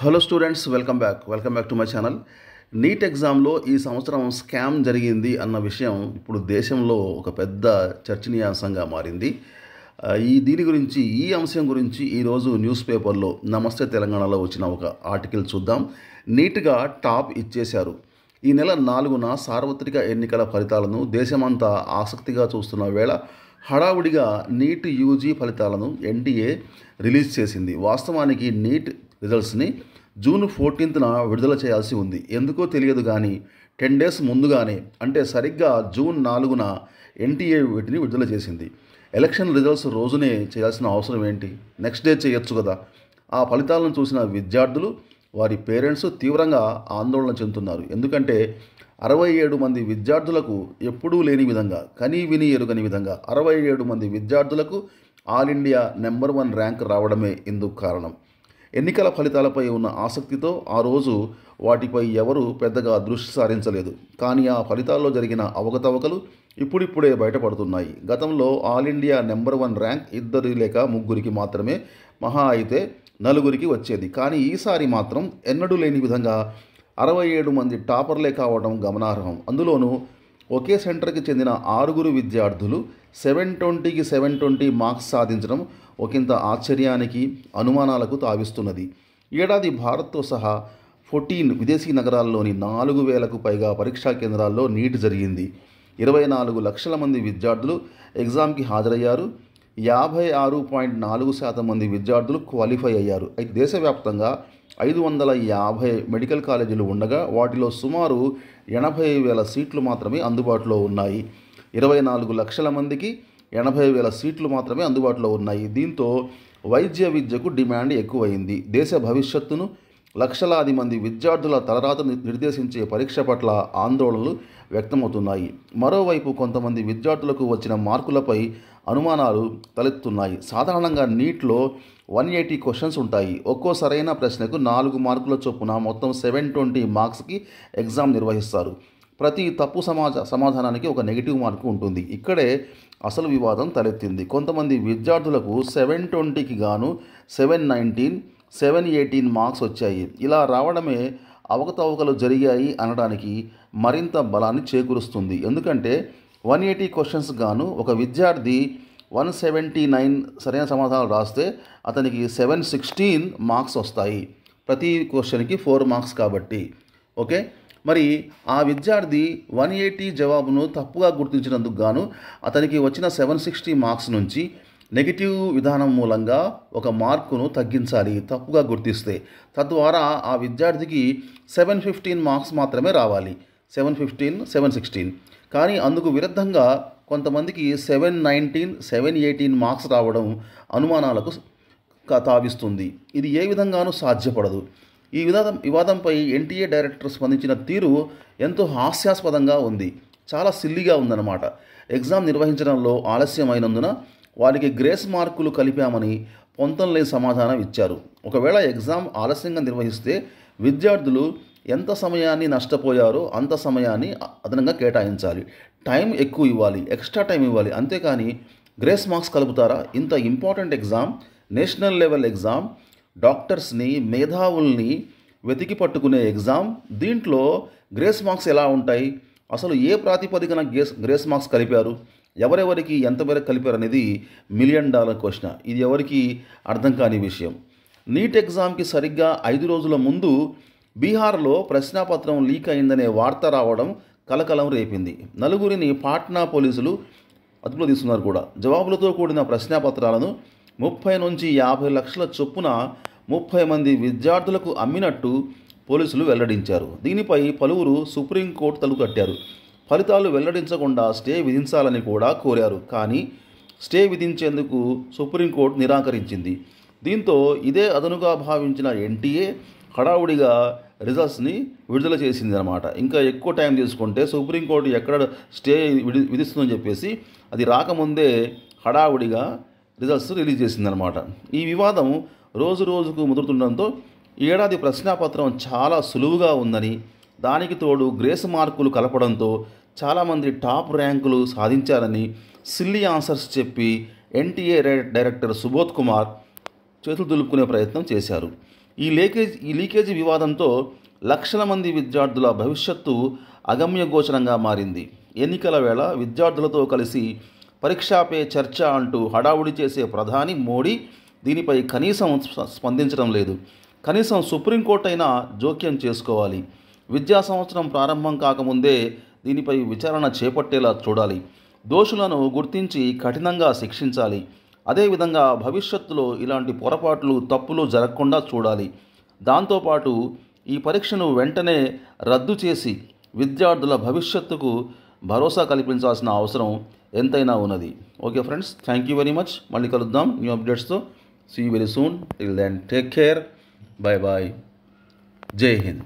Hello students, welcome back to my channel. NEET ఎగ్జామ్లో ఈ సంవత్సరం స్కామ్ జరిగింది అన్న విషయం ఇప్పుడు దేశంలో ఒక పెద్ద చర్చనీయాంశంగా మారింది. ఈ అంశం గురించి ఈరోజు న్యూస్ పేపర్లో నమస్తే తెలంగాణలో వచ్చిన ఒక ఆర్టికల్ చూద్దాం. నీట్గా టాప్ ఇచ్చేశారు. ఈ నెల 4న సార్వత్రిక ఎన్నికల ఫలితాలను దేశమంతా ఆసక్తిగా చూస్తున్న వేళ హడావుడిగా నీట్ యూజీ ఫలితాలను ఎన్టీఏ రిలీజ్ చేసింది. వాస్తవానికి నీట్ రిజల్ట్స్ని జూన్ 14న విడుదల చేయాల్సి ఉంది. ఎందుకో తెలియదు కానీ 10 days ముందుగానే, అంటే సరిగ్గా జూన్ 4న ఎన్టీఏ వీటిని విడుదల చేసింది. ఎలక్షన్ రిజల్ట్స్ రోజునే చేయాల్సిన అవసరం ఏంటి? నెక్స్ట్ డే చేయొచ్చు కదా. ఆ ఫలితాలను చూసిన విద్యార్థులు, వారి పేరెంట్స్ తీవ్రంగా ఆందోళన చెందుతున్నారు. ఎందుకంటే 67 మంది విద్యార్థులకు ఎప్పుడూ లేని విధంగా, కనీ విని ఎరుగని విధంగా 67 మంది విద్యార్థులకు ఆల్ ఇండియా నెంబర్ 1 ర్యాంక్ రావడమే ఇందుకు కారణం. ఎన్నికల ఫలితాలపై ఉన్న ఆసక్తితో ఆ రోజు వాటిపై ఎవరూ పెద్దగా దృష్టి సారించలేదు. కానీ ఆ ఫలితాల్లో జరిగిన అవకతవకలు ఇప్పుడిప్పుడే బయటపడుతున్నాయి. గతంలో ఆల్ ఇండియా నెంబర్ 1 ర్యాంక్ 2 లేక 3 మాత్రమే, మహా అయితే 4 వచ్చేది. కానీ ఈసారి మాత్రం ఎన్నడూ లేని విధంగా 67 మంది టాపర్లే కావడం గమనార్హం. అందులోనూ ఒకే సెంటర్కి చెందిన 6 విద్యార్థులు 720కి 720 మార్క్స్ సాధించడం ఒకంత ఆశ్చర్యానికి, అనుమానాలకు తావిస్తున్నది. ఏడాది భారత్తో సహా 14 విదేశీ నగరాల్లోని 4000కు పైగా పరీక్షా కేంద్రాల్లో నీట్ జరిగింది. 24 లక్షల మంది విద్యార్థులు ఎగ్జామ్కి హాజరయ్యారు. 56.4% మంది విద్యార్థులు క్వాలిఫై అయ్యారు. అయితే దేశవ్యాప్తంగా 550 మెడికల్ కాలేజీలు ఉండగా వాటిలో సుమారు 80,000 సీట్లు మాత్రమే అందుబాటులో ఉన్నాయి. 24 లక్షల మందికి 80,000 సీట్లు మాత్రమే అందుబాటులో ఉన్నాయి. దీంతో వైద్య విద్యకు డిమాండ్ ఎక్కువైంది. దేశ భవిష్యత్తును, లక్షలాది మంది విద్యార్థుల తలరాతను నిర్దేశించే పరీక్ష పట్ల ఆందోళనలు వ్యక్తమవుతున్నాయి. మరోవైపు కొంతమంది విద్యార్థులకు వచ్చిన మార్కులపై అనుమానాలు తలెత్తుతున్నాయి. సాధారణంగా నీట్లో 180 క్వశ్చన్స్ ఉంటాయి. ఒక్కో సరైన ప్రశ్నకు 4 మార్కుల చొప్పున మొత్తం 720 మార్క్స్కి ఎగ్జామ్ నిర్వహిస్తారు. ప్రతి తప్పు సమాధానానికి ఒక నెగిటివ్ మార్కు ఉంటుంది. ఇక్కడే అసలు వివాదం తలెత్తింది. కొంతమంది విద్యార్థులకు 720కి గాను 719, 718 మార్క్స్ వచ్చాయి. ఇలా రావడమే అవకతవకలు జరిగాయి అనడానికి మరింత బలాన్ని చేకూరుస్తుంది. ఎందుకంటే 180 క్వశ్చన్స్ గాను ఒక విద్యార్థి 179 సరైన సమాధానాలు రాస్తే అతనికి 716 మార్క్స్ వస్తాయి. ప్రతి క్వశ్చన్కి 4 మార్క్స్ కాబట్టి. ఓకే, మరి ఆ విద్యార్థి 180 జవాబును తప్పుగా గుర్తించినందుకు గాను అతనికి వచ్చిన 760 మార్క్స్ నుంచి నెగిటివ్ విధానం మూలంగా ఒక మార్కును తగ్గించాలి తప్పుగా గుర్తిస్తే. తద్వారా ఆ విద్యార్థికి 715 మార్క్స్ మాత్రమే రావాలి. 715, 716. కానీ అందుకు విరుద్ధంగా కొంతమందికి 719, 718 మార్క్స్ రావడం అనుమానాలకు తావిస్తుంది. ఇది ఏ విధంగానూ సాధ్యపడదు. ఈ వివాదంపై ఎన్టీఏ డైరెక్టర్ స్పందించిన తీరు ఎంతో హాస్యాస్పదంగా ఉంది. చాలా సిల్లీగా ఉందన్నమాట. ఎగ్జామ్ నిర్వహించడంలో ఆలస్యమైనందున వారికి గ్రేస్ మార్కులు కలిపామని పొంతం లేని సమాధానం ఇచ్చారు. ఒకవేళ ఎగ్జామ్ ఆలస్యంగా నిర్వహిస్తే విద్యార్థులు ఎంత సమయాన్ని నష్టపోయారో అంత సమయాన్ని అదనంగా కేటాయించాలి. టైం ఎక్కువ ఇవ్వాలి, ఎక్స్ట్రా టైం ఇవ్వాలి. అంతేకాని గ్రేస్ మార్క్స్ కలుపుతారా? ఇంత important exam, national level exam, డాక్టర్స్ని, మేధావుల్ని వెతికి పట్టుకునే ఎగ్జామ్, దీంట్లో గ్రేస్ మార్క్స్ ఎలా ఉంటాయి? అసలు ఏ ప్రాతిపదికన గ్రేస్ మార్క్స్ కలిపారు? ఎవరెవరికి ఎంత మేరకు కలిపారు అనేది $1 million క్వశ్చన్. ఇది ఎవరికి అర్థం కాని విషయం. నీట్ ఎగ్జామ్కి సరిగ్గా 5 రోజుల ముందు బీహార్లో ప్రశ్నాపత్రం లీక్ అయిందనే వార్త రావడం కలకలం రేపింది. 4 పాట్నా పోలీసులు అదుపులో తీసుకున్నారు కూడా. జవాబులతో కూడిన ప్రశ్నాపత్రాలను 30 నుంచి 50 లక్షల చొప్పున 30 మంది విద్యార్థులకు అమ్మినట్టు పోలీసులు వెల్లడించారు. దీనిపై పలువురు సుప్రీంకోర్టు తలుపు తట్టారు. ఫలితాలు వెల్లడించకుండా స్టే విధించాలని కూడా కోరారు. కానీ స్టే విధించేందుకు సుప్రీంకోర్టు నిరాకరించింది. దీంతో ఇదే అదనుగా భావించిన ఎన్టీఏ హడావుడిగా రిజల్ట్స్ని విడుదల చేసింది అన్నమాట. ఇంకా ఎక్కువ టైం తీసుకుంటే సుప్రీంకోర్టు ఎక్కడ స్టే విధిస్తుందని చెప్పేసి అది రాకముందే హడావుడిగా రిజల్ట్స్ రిలీజ్ చేసిందనమాట. ఈ వివాదం రోజు రోజుకు ముదురుతుండడంతో ఈ ఏడాది ప్రశ్నాపత్రం చాలా సులువుగా ఉందని, దానికి తోడు గ్రేస్ మార్కులు కలపడంతో చాలామంది టాప్ ర్యాంకులు సాధించారని సిల్లీ ఆన్సర్స్ చెప్పి ఎన్టీఏ డైరెక్టర్ సుబోధ్ కుమార్ చేతులు దులుపుకునే ప్రయత్నం చేశారు. ఈ లీకేజీ వివాదంతో లక్షల మంది విద్యార్థుల భవిష్యత్తు అగమ్యగోచరంగా మారింది. ఎన్నికల వేళ విద్యార్థులతో కలిసి పరీక్షా పే చర్చ అంటూ హడావుడి చేసే ప్రధాని మోడీ దీనిపై కనీసం స్పందించడం లేదు. కనీసం సుప్రీంకోర్టు అయినా జోక్యం చేసుకోవాలి. విద్యా సంవత్సరం ప్రారంభం కాకముందే దీనిపై విచారణ చేపట్టేలా చూడాలి. దోషులను గుర్తించి కఠినంగా శిక్షించాలి. అదేవిధంగా భవిష్యత్తులో ఇలాంటి పొరపాట్లు, తప్పులు జరగకుండా చూడాలి. దాంతోపాటు ఈ పరీక్షను వెంటనే రద్దు చేసి విద్యార్థుల భవిష్యత్తుకు భరోసా కల్పించాల్సిన అవసరం ఎంతైనా ఉన్నది. Okay friends, thank you very much. మళ్ళీ కలుద్దాం న్యూ అప్డేట్స్తో. See you very soon. Till then take care. Bye bye. Jai Hind.